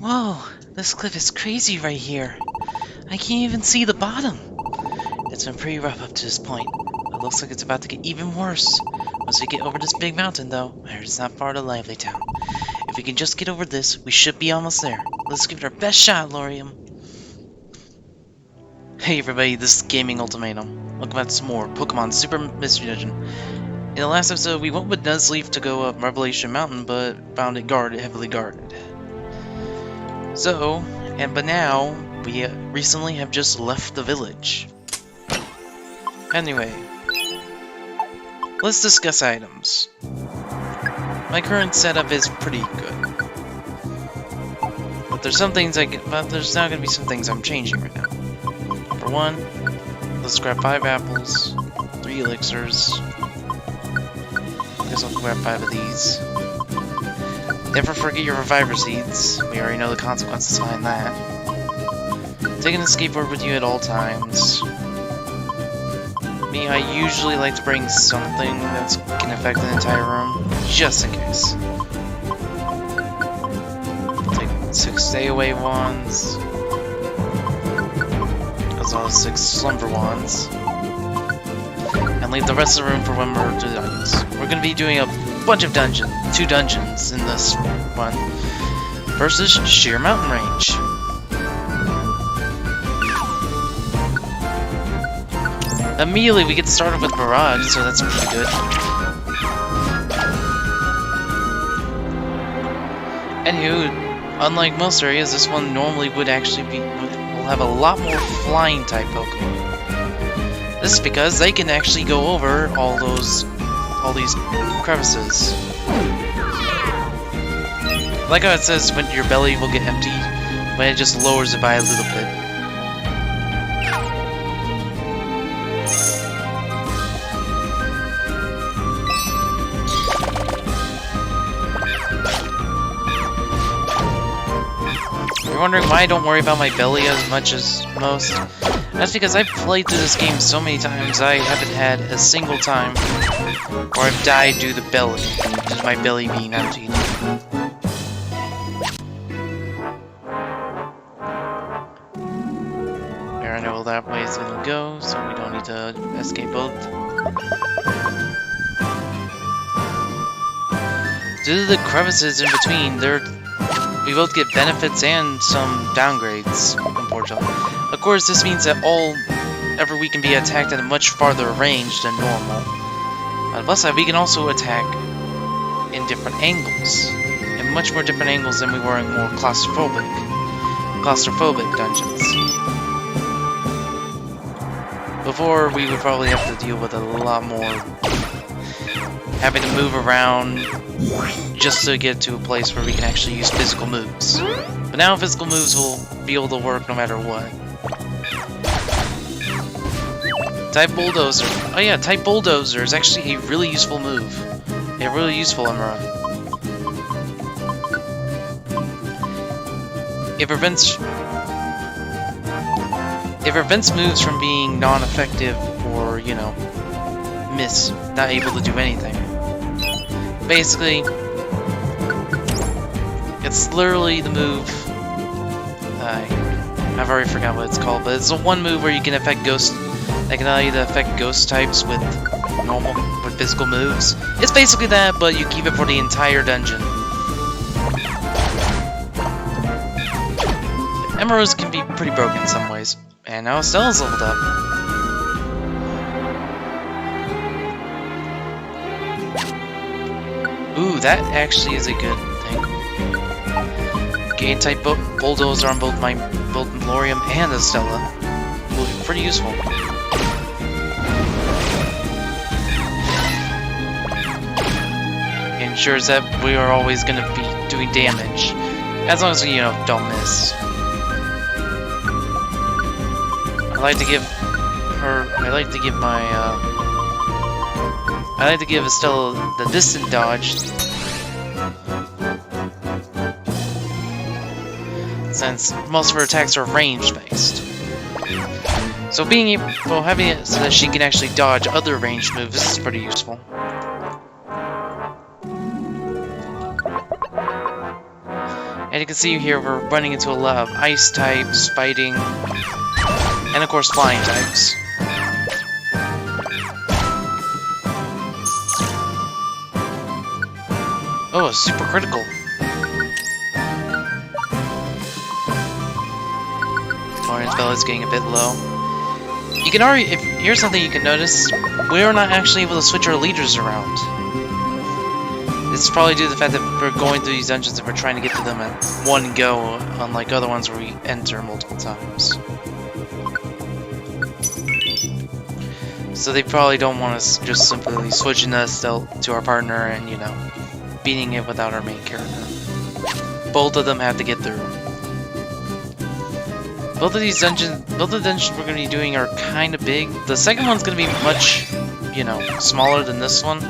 Whoa, this cliff is crazy right here. I can't even see the bottom. It's been pretty rough up to this point. It looks like it's about to get even worse. Once we get over this big mountain, though, I heard it's not far to Lively Town. If we can just get over this, we should be almost there. Let's give it our best shot, Lorium. Hey everybody, this is Gaming Ultimatum. Welcome back to some more Pokemon Super Mystery Dungeon. In the last episode, we went with Nuzleaf to go up Revelation Mountain, but found it heavily guarded. But now, we recently have just left the village. Anyway, let's discuss items. My current setup is pretty good. But there's now gonna be some things I'm changing right now. Number one, let's grab 5 apples, 3 elixirs. I guess I'll grab 5 of these. Never forget your reviver seeds. We already know the consequences behind that. Taking a skateboard with you at all times. Me, I usually like to bring something that can affect the entire room, just in case. Take 6 stay away wands. As well as 6 slumber wands. And leave the rest of the room for when we're doing dungeons. We're gonna be doing a bunch of 2 dungeons in this one. First is sheer mountain range. Immediately we get started with barrage, so that's pretty good. Anywho, unlike most areas, this one normally will have a lot more flying type Pokemon. This is because they can actually go over all these crevices. Like how it says when your belly will get empty, but it just lowers it by a little bit. You're wondering why I don't worry about my belly as much as most? That's because I've played through this game so many times, I haven't had a single time where I've died due to belly, just my belly being empty. I know that way is gonna go, so we don't need to escape both. Due to the crevices in between, we both get benefits and some downgrades, unfortunately. Of course, this means that we can be attacked at a much farther range than normal. On the plus side, we can also attack in different angles. In much more different angles than we were in more claustrophobic dungeons. Before, we would probably have to deal with a lot more having to move around just to get to a place where we can actually use physical moves. But now physical moves will be able to work no matter what. Type Bulldozer. Oh yeah, Type Bulldozer is actually a really useful move. A really useful Emerald. It prevents moves from being non-effective or, not able to do anything. Basically, it's literally the move. I've already forgot what it's called, but it's the one move where you can affect ghost. That can allow you to affect ghost types with physical moves. It's basically that, but you keep it for the entire dungeon. Emeralds can be pretty broken in some ways, and now Stella's leveled up. Ooh, that actually is a good thing. Gain type Bulldozer on both Lorium and Estella will be pretty useful. Ensures that we are always going to be doing damage, as long as we, don't miss. I like to give Estella the distant dodge, since most of her attacks are range based. So having it so that she can actually dodge other ranged moves is pretty useful. And you can see here we're running into a lot of ice types, fighting, and of course flying types. Oh, super critical. Orange Bella's getting a bit low. You can already, here's something you can notice, we're not actually able to switch our leaders around. It's probably due to the fact that we're going through these dungeons and we're trying to get to them at one go, unlike other ones where we enter multiple times. So they probably don't want us just simply switching us to our partner and, you know, beating it without our main character. Both of them have to get through. Both of the dungeons we're going to be doing are kind of big. The second one's going to be much, you know, smaller than this one.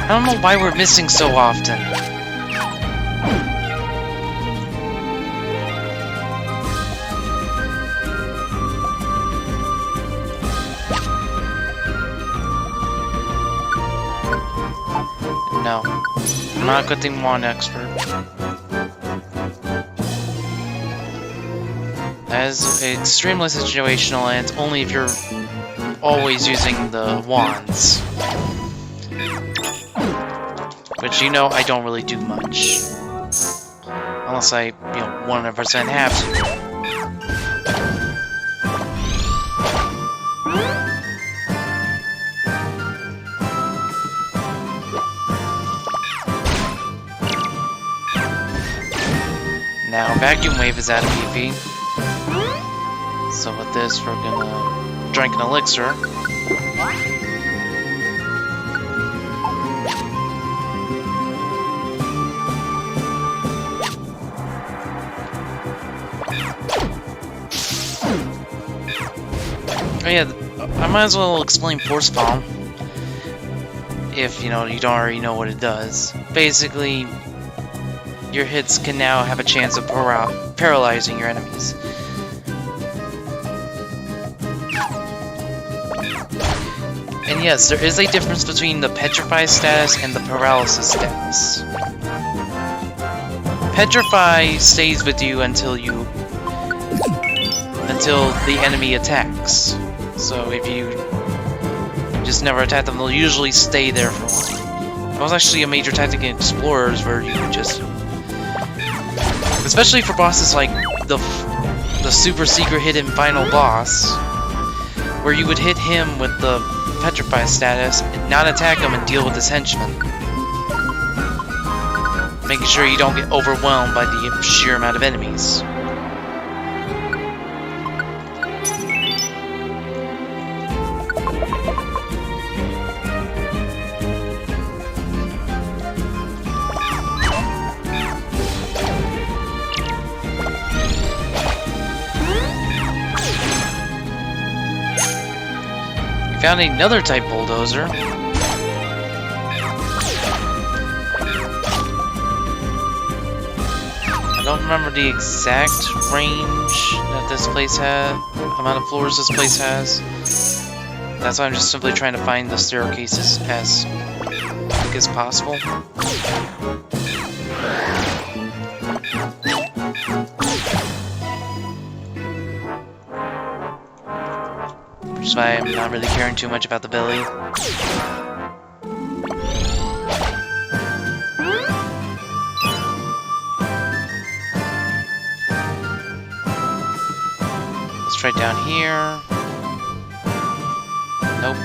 I don't know why we're missing so often. No. I'm not a good thing wand expert. That is extremely situational, and it's only if you're always using the wands. Which, you know, I don't really do much. Unless I, you know, 100% have to. Now, Vacuum Wave is out of PP. So with this, we're gonna drink an elixir. Oh yeah, I might as well explain Force Palm, if, you know, you don't already know what it does. Basically, your hits can now have a chance of paralyzing your enemies. And yes, there is a difference between the Petrify status and the Paralysis status. Petrify stays with you until the enemy attacks. So if you just never attack them, they'll usually stay there for a while. That was actually a major tactic in Explorers, where you could just, especially for bosses like the super secret hidden final boss, where you would hit him with the Petrify status and not attack him and deal with his henchmen, making sure you don't get overwhelmed by the sheer amount of enemies. Found another type bulldozer. I don't remember the exact range that this place had, amount of floors this place has. That's why I'm just simply trying to find the staircases as quick as possible. Which is why I'm not really caring too much about the belly. Let's try down here. Nope.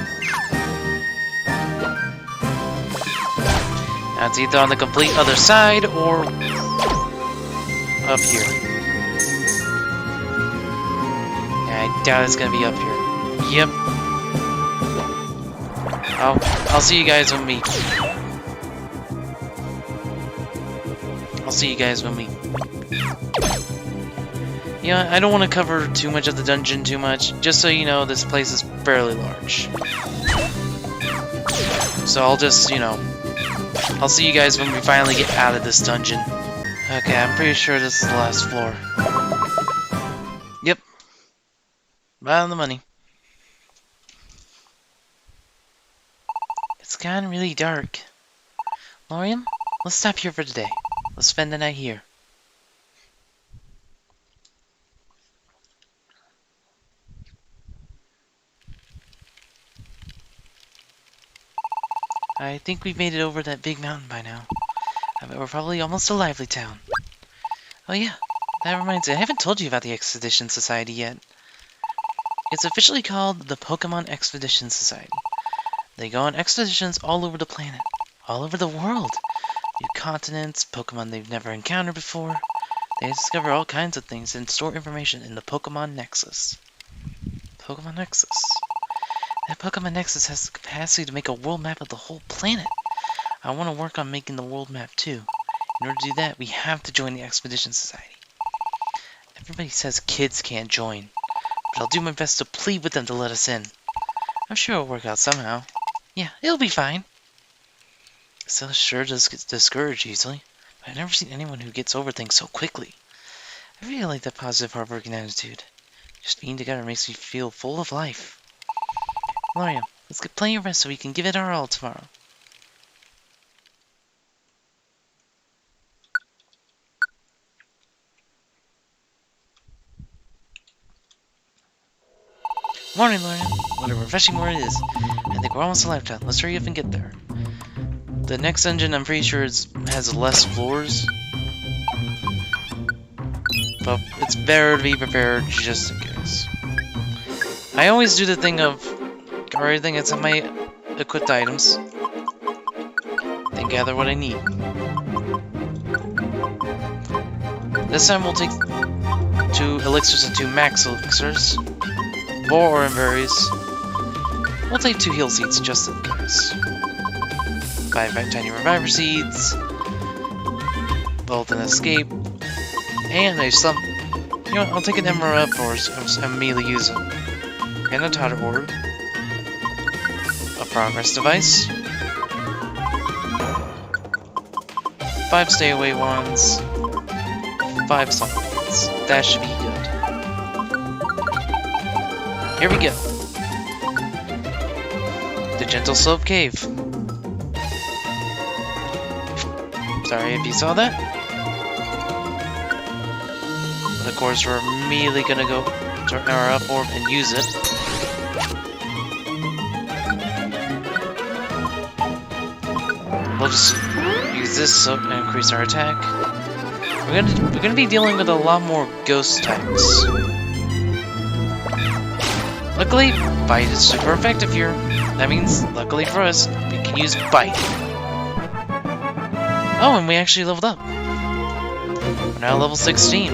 Now it's either on the complete other side or up here. Yeah, I doubt it's gonna be up here. Yep. I'll see you guys when we... I'll see you guys when we... Yeah, I don't want to cover too much of the dungeon too much. Just so you know, this place is fairly large. So I'll just, you know... I'll see you guys when we finally get out of this dungeon. Okay, I'm pretty sure this is the last floor. Yep. Right on the money. It's gotten really dark. Lorian, let's stop here for today. Let's spend the night here. I think we've made it over that big mountain by now. I bet we're probably almost to Lively Town. Oh yeah, that reminds me, I haven't told you about the Expedition Society yet. It's officially called the Pokemon Expedition Society. They go on expeditions all over the planet, all over the world. New continents, Pokemon they've never encountered before. They discover all kinds of things and store information in the Pokemon Nexus. Pokemon Nexus. That Pokemon Nexus has the capacity to make a world map of the whole planet. I want to work on making the world map too. In order to do that, we have to join the Expedition Society. Everybody says kids can't join, but I'll do my best to plead with them to let us in. I'm sure it'll work out somehow. Yeah, it'll be fine. Still, sure does get discouraged easily, but I've never seen anyone who gets over things so quickly. I really like that positive, hardworking attitude. Just being together makes me feel full of life. Lorian, let's get plenty of rest so we can give it our all tomorrow. Morning, Lorian. What a refreshing morning it is. I think we're almost to Lively Town. Let's hurry up and get there. The next dungeon, I'm pretty sure, has less floors. But it's better to be prepared just in case. I always do the thing of everything that's in my equipped items. Then gather what I need. This time we'll take 2 elixirs and 2 max elixirs. 4 orange berries. We'll take 2 heal seeds just in case. 5 tiny reviver seeds. Bolt and escape. And there's some... You know what, I'll take an emerald up or immediately use it. And a Totter Orb. A progress device. 5 stay away wands. 5 slump wands. That should be good. Here we go. The Gentle Slope Cave. Sorry if you saw that. But of course we're immediately gonna go turn our up orb and use it. We'll just use this to increase our attack. We're gonna be dealing with a lot more ghost types. Luckily, Bite is super effective here. That means, luckily for us, we can use Bite. Oh, and we actually leveled up. We're now level 16.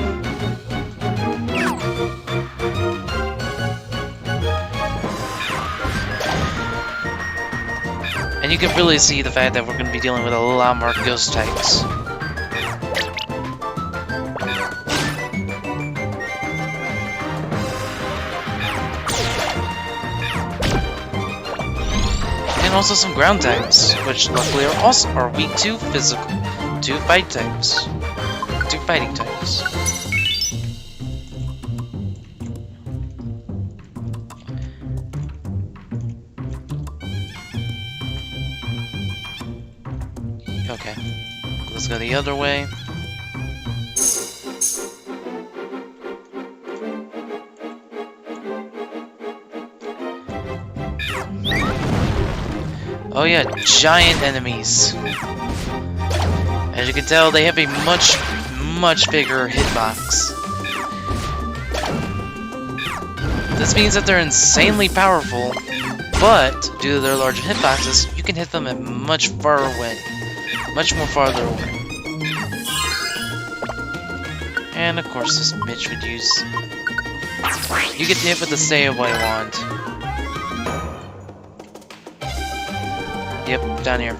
And you can really see the fact that we're going to be dealing with a lot more ghost types. And also some ground types, which luckily are weak to fight types. To fighting types. Okay, let's go the other way. Oh yeah, giant enemies. As you can tell, they have a much bigger hitbox. This means that they're insanely powerful, but due to their larger hitboxes, you can hit them at much far away, much more farther away. And of course, this bitch would use. You get hit with the stay away wand. Yep, down here.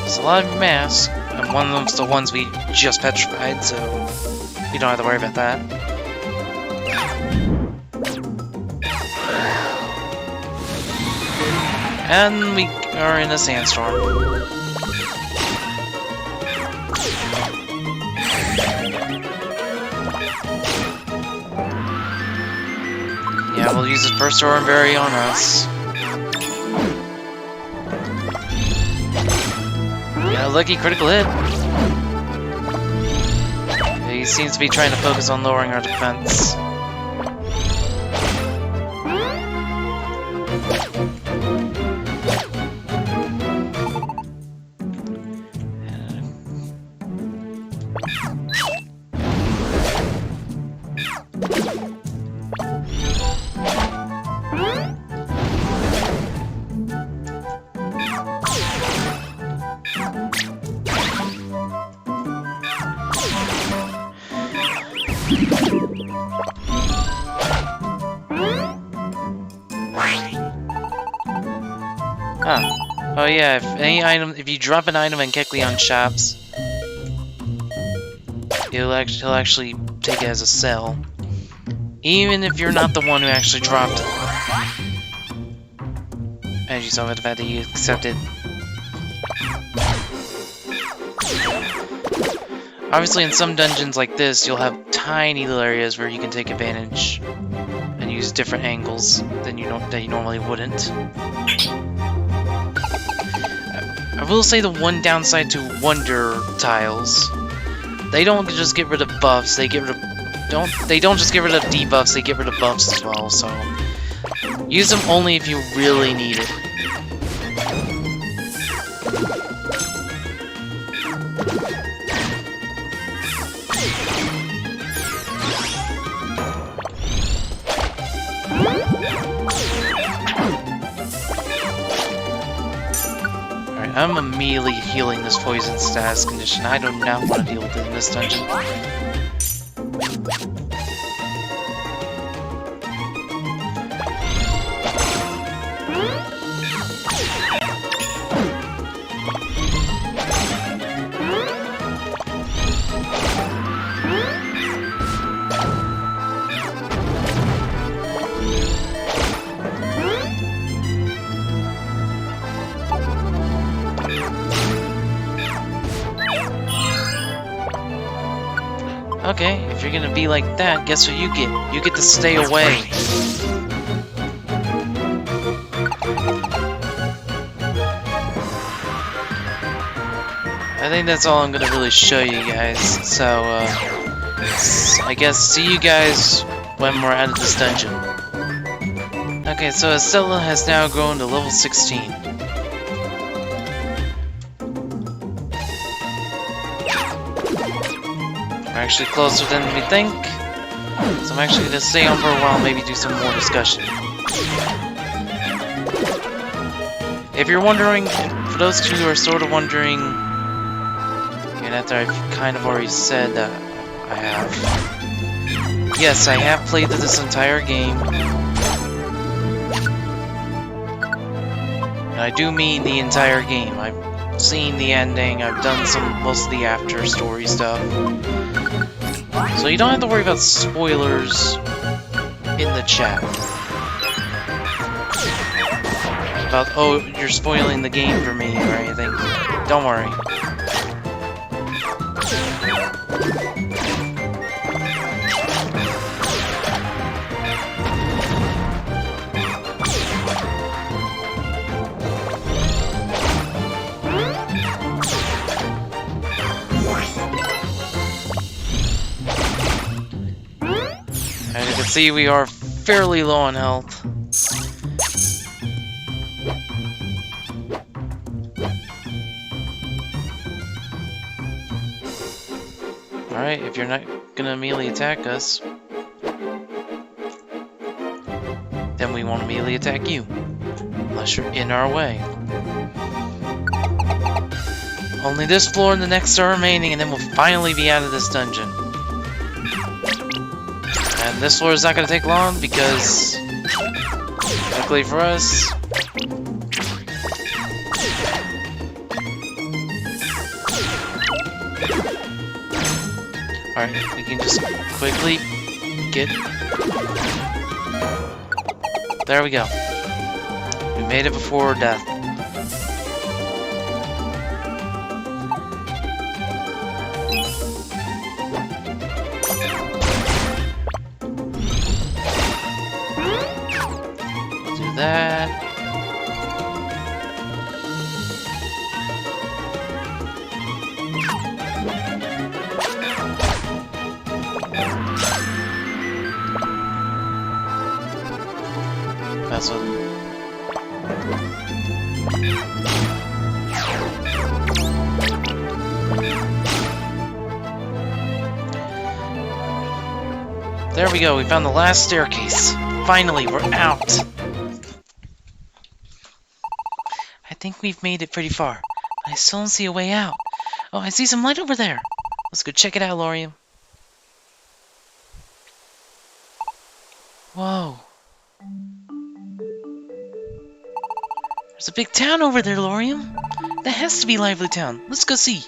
There's a lot of masks, and one of them's the ones we just petrified, so you don't have to worry about that. And we are in a sandstorm. Yeah, we'll use his first Oran Berry on us. Yeah, lucky critical hit. He seems to be trying to focus on lowering our defense. Oh yeah, if you drop an item in Kecleon shops, he'll actually take it as a sell, even if you're not the one who actually dropped it. As you saw by the fact that you accepted. Obviously, in some dungeons like this, you'll have tiny little areas where you can take advantage and use different angles than you normally wouldn't. I will say the one downside to Wonder tiles, they don't just get rid of buffs, they don't just get rid of debuffs, they get rid of buffs as well, so use them only if you really need it. I'm immediately healing this poison status condition. I do not want to deal with it in this dungeon. Okay, if you're gonna be like that, guess what you get? You get to stay away. I think that's all I'm gonna really show you guys. So, I guess see you guys when we're out of this dungeon. Okay, so Estella has now grown to level 16. We're actually closer than we think, so I'm actually going to stay on for a while, maybe do some more discussion. If you're wondering, for those of you who are sort of wondering, and after I've kind of already said that I have, yes, I have played through this entire game, and I do mean the entire game. I've seen the ending, I've done most of the after story stuff. So you don't have to worry about spoilers in the chat. About, oh, you're spoiling the game for me or anything. Don't worry. As you can see, we are fairly low on health. Alright, if you're not gonna immediately attack us, then we won't immediately attack you. Unless you're in our way. Only this floor and the next are remaining, and then we'll finally be out of this dungeon. And this floor is not going to take long because, luckily for us, alright, we can just quickly get... There we go. We made it before death. Do that. That's what... There we go, we found the last staircase. Finally, we're out. I think we've made it pretty far, but I still don't see a way out. Oh, I see some light over there. Let's go check it out, Lorium. Whoa. There's a big town over there, Lorium. That has to be Lively Town. Let's go see.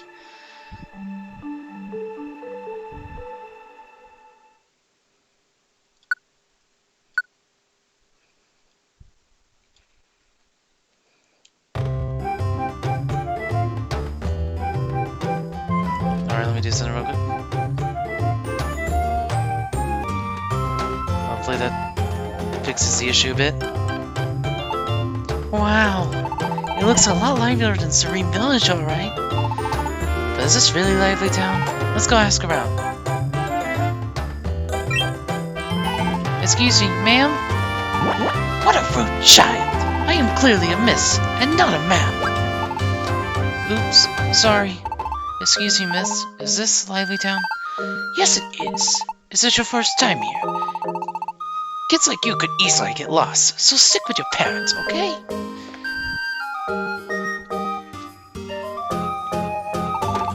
Alright, let me do something real quick. Hopefully that fixes the issue a bit. Wow, it looks a lot livelier than Serene Village, alright. But is this really Lively Town? Let's go ask around. Excuse me, ma'am? What a rude child! I am clearly a miss, and not a ma'am. Oops, sorry. Excuse me, miss, is this Lively Town? Yes, it is. Is this your first time here? Kids like you could easily get lost, so stick with your parents, okay?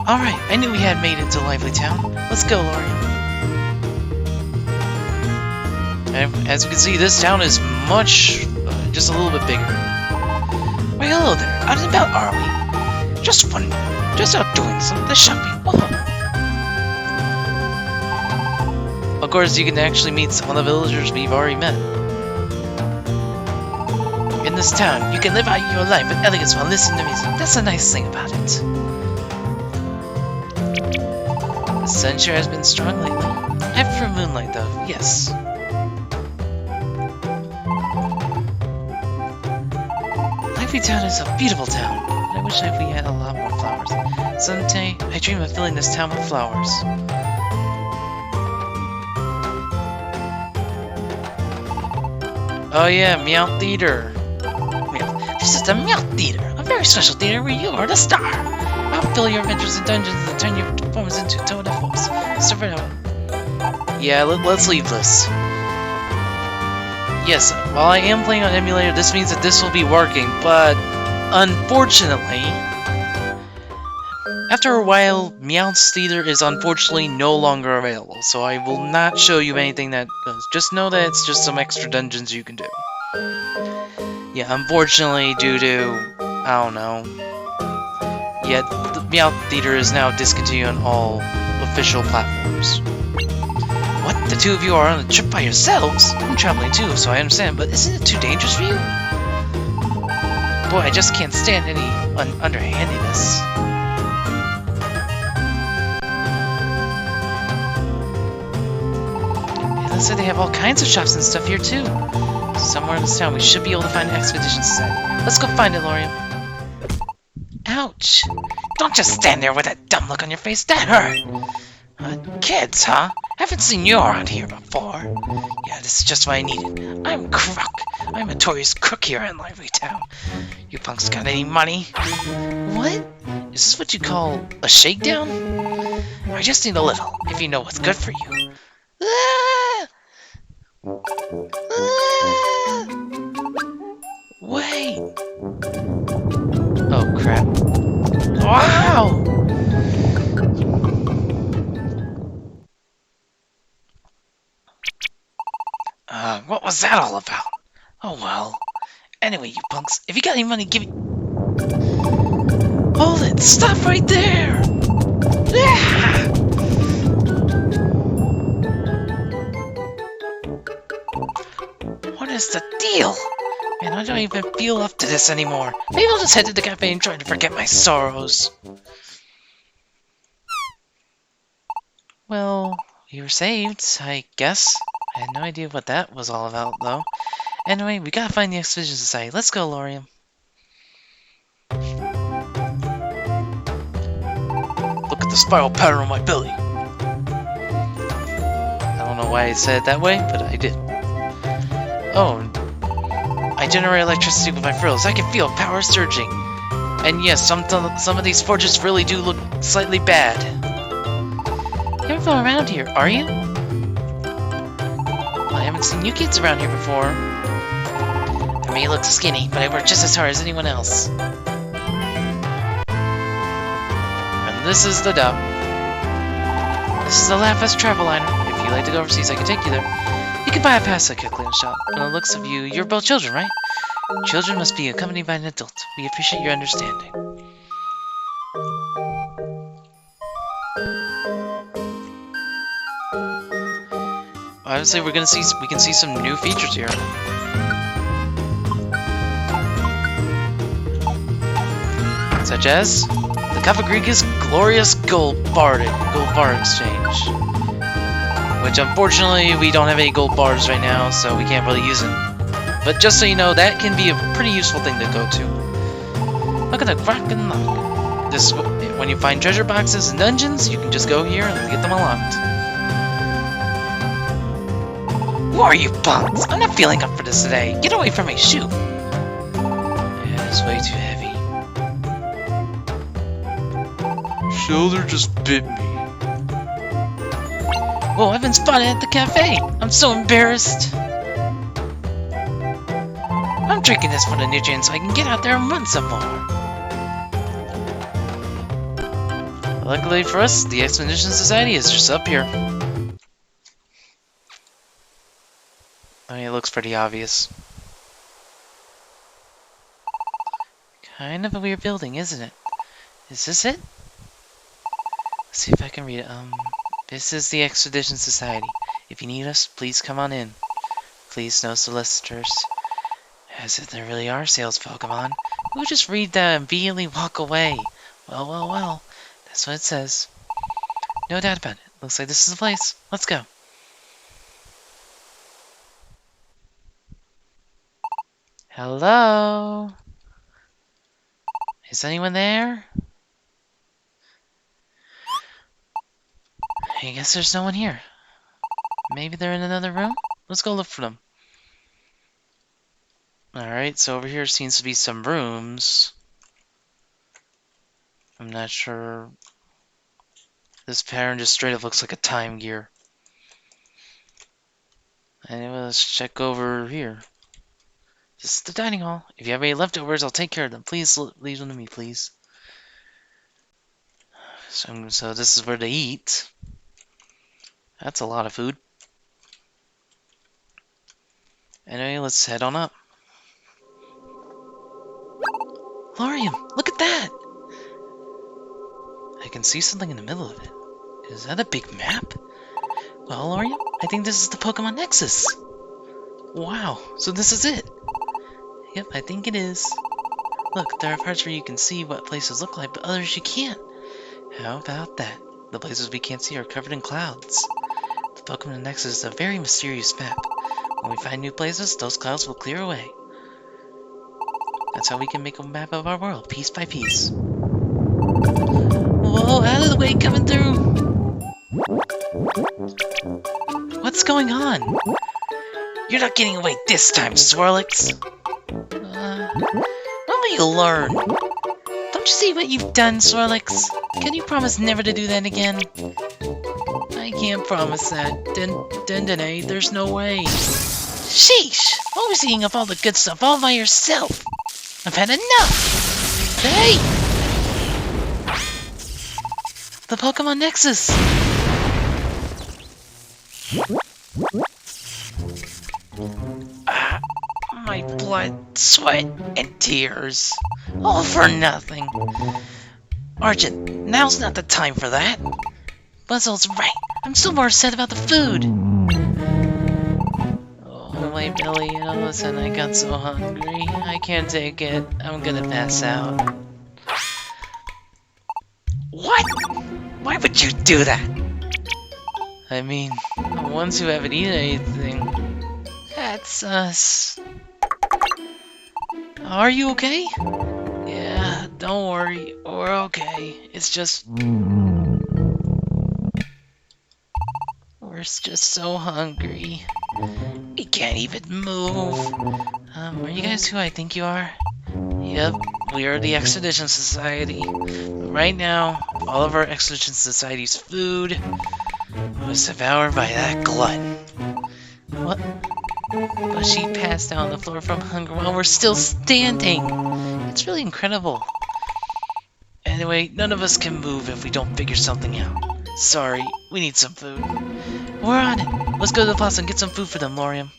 Alright, I knew we had made it to Lively Town. Let's go, Lorium. And as you can see, this town is much, just a little bit bigger. Why, hello there. Out and about, are we? Just fun. Just out doing some of the shopping. Whoa. Of course, you can actually meet some of the villagers we've already met. In this town, you can live out your life with elegance while listening to music. That's a nice thing about it. The sun sure has been strong lately. Except for moonlight, though, yes. Lively Town is a beautiful town, but I wish we had a lot more flowers. Someday, I dream of filling this town with flowers. Oh yeah, Meow Theater. This is the Meow Theater, a very special theater where you are the star. I'll fill your adventures in dungeons and turn your performance into tour de force. Yeah, let's leave this. Yes, while I am playing on emulator, this means that this will be working, but unfortunately, after a while, Meow's Theater is unfortunately no longer available, so I will not show you anything that does. Just know that it's just some extra dungeons you can do. Yeah, unfortunately, due to, I don't know. Yeah, the Meow Theater is now discontinued on all official platforms. What? The two of you are on a trip by yourselves? I'm traveling too, so I understand, but isn't it too dangerous for you? Boy, I just can't stand any underhandedness. It looks like they have all kinds of shops and stuff here too. Somewhere in this town, we should be able to find an expedition society. Let's go find it, Lorium. Ouch! Don't just stand there with that dumb look on your face. That hurt. Kids, huh? Haven't seen you around here before. Yeah, this is just what I needed. I'm Crook. I'm a notorious crook here in Lively Town. You punks got any money? What? Is this what you call a shakedown? I just need a little, if you know what's good for you. Ah! Ah! Wait. Oh, crap. Wow! What was that all about? Oh well. Anyway, you punks, if you got any money, give me... Hold it! Stop right there! Ah! What is the deal? Man, I don't even feel up to this anymore. Maybe I'll just head to the cafe and try to forget my sorrows. Well, we were saved, I guess. I had no idea what that was all about, though. Anyway, we gotta find the Expedition Society. Let's go, Lorium. Look at the spiral pattern on my belly. I don't know why I said it that way, but I did. Oh, I generate electricity with my frills. I can feel power surging. And yes, some of these forges really do look slightly bad. You're from around here, are you? Well, I haven't seen you kids around here before. I may look skinny, but I work just as hard as anyone else. And this is the dump. This is the Lapis Travel Liner. If you'd like to go overseas, I can take you there. You can buy a pass at Calculator Shop. From the looks of you, you're both children, right? Children must be accompanied by an adult. We appreciate your understanding. Obviously, we can see some new features here. Such as the Kafagriga's glorious gold bar exchange. Which unfortunately we don't have any gold bars right now, so we can't really use it. But just so you know, that can be a pretty useful thing to go to. Look at the crack and lock. This, when you find treasure boxes and dungeons, you can just go here and get them unlocked. Who are you punks? I'm not feeling up for this today. Get away from my shoe. Yeah, it's way too heavy. Shoulder just bit me. Whoa, I've been spotted at the cafe! I'm so embarrassed! I'm drinking this for the nutrients so I can get out there and run some more! Luckily for us, the Expedition Society is just up here. I mean, it looks pretty obvious. Kind of a weird building, isn't it? Is this it? Let's see if I can read it. This is the Expedition Society. If you need us, please come on in. Please, no solicitors. As if there really are sales Pokemon. Who just read that and immediately walk away? Well, well, well. That's what it says. No doubt about it. Looks like this is the place. Let's go. Hello? Is anyone there? I guess there's no one here. Maybe they're in another room? Let's go look for them. Alright, so over here seems to be some rooms. I'm not sure. This pattern just straight up looks like a time gear. Anyway, let's check over here. This is the dining hall. If you have any leftovers, I'll take care of them. Please leave them to me, please. So this is where they eat. That's a lot of food. Anyway, let's head on up. Lorium, look at that! I can see something in the middle of it. Is that a big map? Well, Lorium, I think this is the Pokemon Nexus. Wow, so this is it. Yep, I think it is. Look, there are parts where you can see what places look like, but others you can't. How about that? The places we can't see are covered in clouds. The Pokemon Nexus is a very mysterious map. When we find new places, those clouds will clear away. That's how we can make a map of our world, piece by piece. Whoa, out of the way, coming through! What's going on? You're not getting away this time, Swirlix! When will you learn? Don't you see what you've done, Swirlix? Can you promise never to do that again? I can't promise that. Dendene, there's no way. Sheesh! Always eating up all the good stuff all by yourself! I've had enough! Hey! The Pokemon Nexus! my blood, sweat, and tears. All for nothing. Argent, now's not the time for that. Buzzle's right. I'm still more upset about the food. Oh, my belly aches and I got so hungry. I can't take it. I'm gonna pass out. What? Why would you do that? I mean, the ones who haven't eaten anything. That's us. Are you okay? Yeah, don't worry. We're okay. It's just... We're just so hungry. We can't even move. Are you guys who I think you are? Yep, we are the Expedition Society. Right now, all of our Expedition Society's food was devoured by that glutton. What? But she passed out on the floor from hunger while we're still standing. It's really incredible. Anyway, none of us can move if we don't figure something out. Sorry, we need some food. We're on it. Let's go to the plaza and get some food for them, Lorium.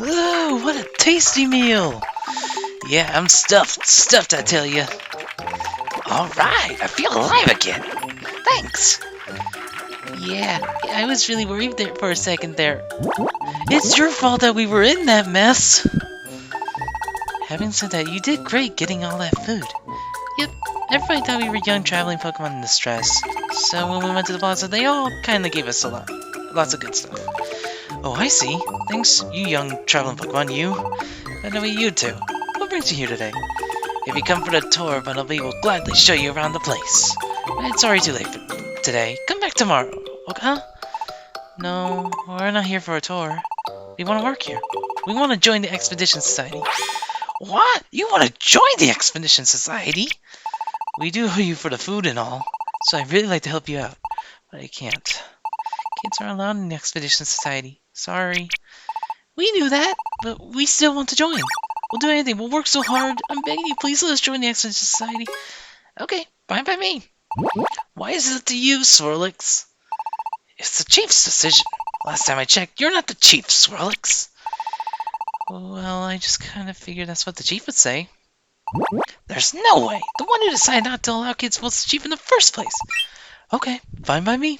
Whoa, what a tasty meal! Yeah, I'm stuffed, I tell you. Alright, I feel alive again. Thanks. Yeah, I was really worried there for a second there. It's your fault that we were in that mess. Having said that, you did great getting all that food. Yep, everybody thought we were young traveling Pokemon in distress. So when we went to the plaza, they all kinda gave us lots of good stuff. Oh, I see. Thanks, you young traveling Pokemon, you. By the way, you too. What brings you here today? If you come for the tour, Bunnelby will gladly show you around the place. It's already too late for today. Come back tomorrow. Okay, huh? No, we're not here for a tour. We want to work here. We want to join the Expedition Society. What? You want to join the Expedition Society? We do owe you for the food and all, so I'd really like to help you out. But I can't. Kids aren't allowed in the Expedition Society. Sorry. We knew that, but we still want to join. We'll do anything. We'll work so hard. I'm begging you, please let us join the Expedition Society. Okay, fine by me. Why is it up to you, Swirlix? It's the Chief's decision. Last time I checked, you're not the Chief, Swirlix. Well, I just kind of figured that's what the Chief would say. There's no way. The one who decided not to allow kids was the Chief in the first place. Okay, fine by me.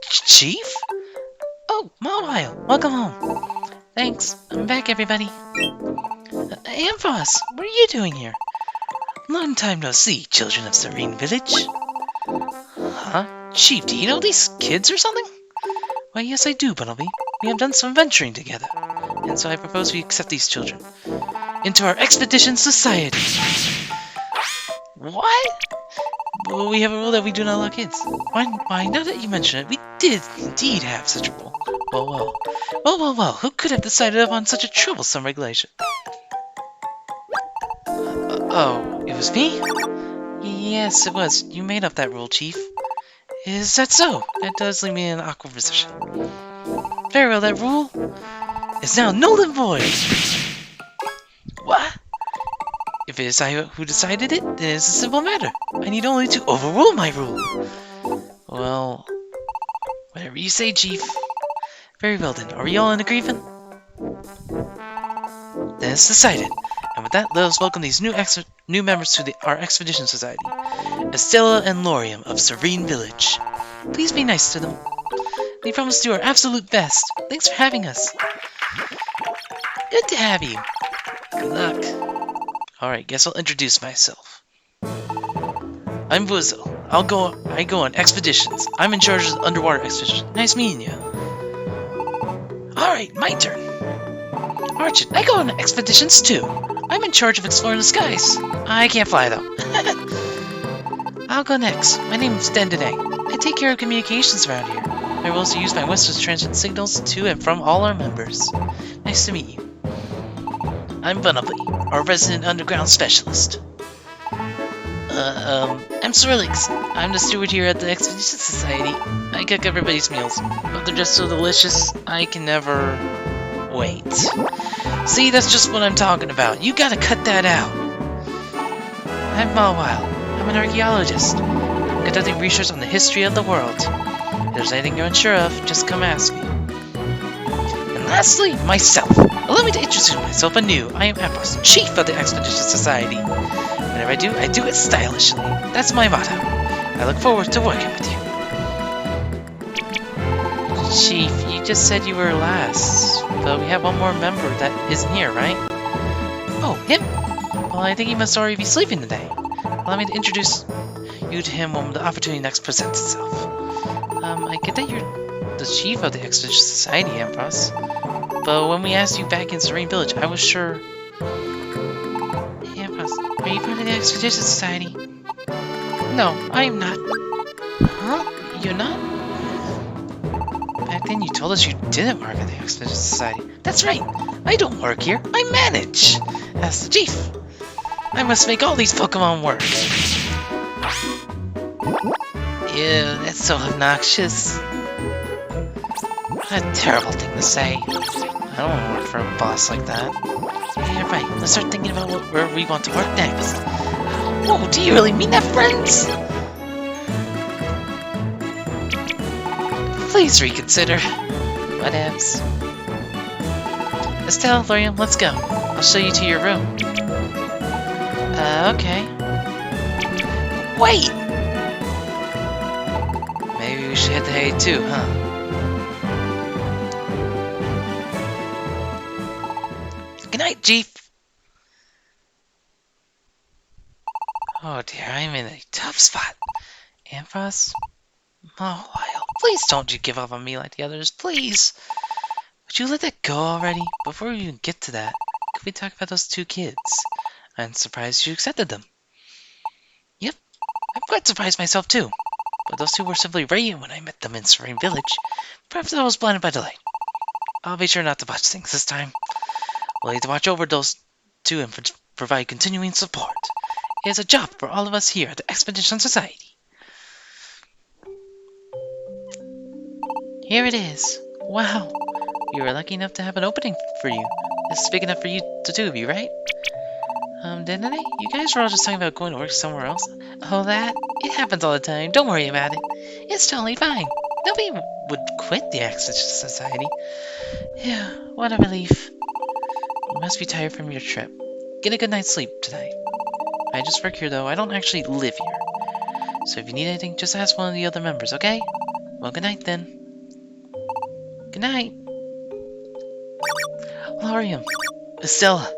Chief? Oh, Mobile, welcome home. Thanks. I'm back, everybody. Ampharos, what are you doing here? Long time no see, children of Serene Village. Huh? Chief, do you know these kids or something? Why, yes I do, Bunnelby. We have done some venturing together, and so I propose we accept these children into our Expedition Society. What? Well, we have a rule that we do not allow kids. Why, now that you mention it, we did indeed have such a rule. Well, who could have decided upon such a troublesome regulation? Oh, it was me? Yes, it was. You made up that rule, Chief. Is that so? That does leave me in an awkward position. Very well, that rule is now null and void. What? If it is I who decided it, then it's a simple matter. I need only to overrule my rule. Well, whatever you say, Chief. Very well then, are we all in agreement? Then it's decided. And with that, let us welcome these new members to our Expedition Society. Estella and Lorium of Serene Village. Please be nice to them. We promise to do our absolute best. Thanks for having us. Good to have you. Good luck. Alright, guess I'll introduce myself. I'm Wuzzle. I go on expeditions. I'm in charge of the underwater expedition. Nice meeting you. Alright, my turn. Archit, I go on expeditions too. I'm in charge of exploring the skies. I can't fly though. I'll go next. My name is Dendene. I take care of communications around here. My role is to use my whistles to transmit signals to and from all our members. Nice to meet you. I'm Bunnelby, our resident underground specialist. I'm Swirlix. I'm the steward here at the Expedition Society. I cook everybody's meals, but they're just so delicious, I can never wait. See, that's just what I'm talking about. You gotta cut that out. I'm Mawile. I'm an archaeologist. I'm conducting research on the history of the world. If there's anything you're unsure of, just come ask me. And lastly, myself. Allow me to introduce myself anew. I am Ambrose, Chief of the Expedition Society. Whatever I do it stylishly. That's my motto. I look forward to working with you. Chief, you just said you were last, but we have one more member that isn't here, right? Oh, him? Well, I think he must already be sleeping today. Allow me to introduce you to him when the opportunity next presents itself. I get that you're the chief of the Expedition Society, Ambrose, but when we asked you back in Serene Village, I was sure... Ambrose, are you part of the Expedition Society? No, I am not. Huh? You're not? Back then you told us you didn't work at the Expedition Society. That's right! I don't work here, I manage! As the chief, I must make all these Pokemon work. Ew, that's so obnoxious. What a terrible thing to say. I don't want to work for a boss like that. Yeah, right, let's start thinking about where we want to work next. Whoa, do you really mean that, friends? Please reconsider. Whatevs. Estelle, Lorium, let's go. I'll show you to your room. Okay. Wait! Maybe we should hit the hay too, huh? Good night, Chief! Oh dear, I'm in a tough spot. Amphos? Oh, Lyle, please don't you give up on me like the others, please! Would you let that go already? Before we even get to that, could we talk about those two kids? I'm surprised you accepted them. Yep, I'm quite surprised myself too. But those two were simply radiant when I met them in Serene Village. Perhaps I was blinded by delight. I'll be sure not to botch things this time. We'll need to watch over those two and provide continuing support. It is a job for all of us here at the Expedition Society. Here it is. Wow. We were lucky enough to have an opening for you. It's big enough for you, the two of you, right? Didn't they? You guys were all just talking about going to work somewhere else. Oh, that? It happens all the time. Don't worry about it. It's totally fine. Nobody would quit the Expedition Society. Yeah, what a relief. You must be tired from your trip. Get a good night's sleep tonight. I just work here, though. I don't actually live here. So if you need anything, just ask one of the other members, okay? Well, good night, then. Good night. Lorium. Estella.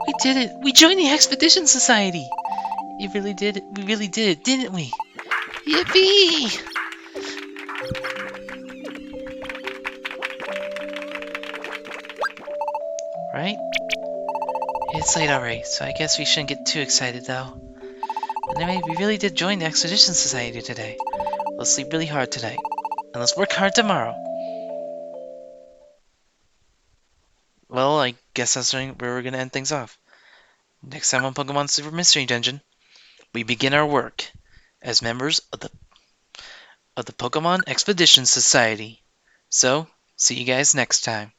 We did it! We joined the Expedition Society! We really did it, didn't we? Yippee! Right? It's late already, so I guess we shouldn't get too excited, though. But anyway, we really did join the Expedition Society today. Let's sleep really hard tonight. And let's work hard tomorrow. Well, I guess that's where we're gonna end things off. Next time on Pokemon Super Mystery Dungeon, we begin our work as members of the Pokemon Expedition Society. So, see you guys next time.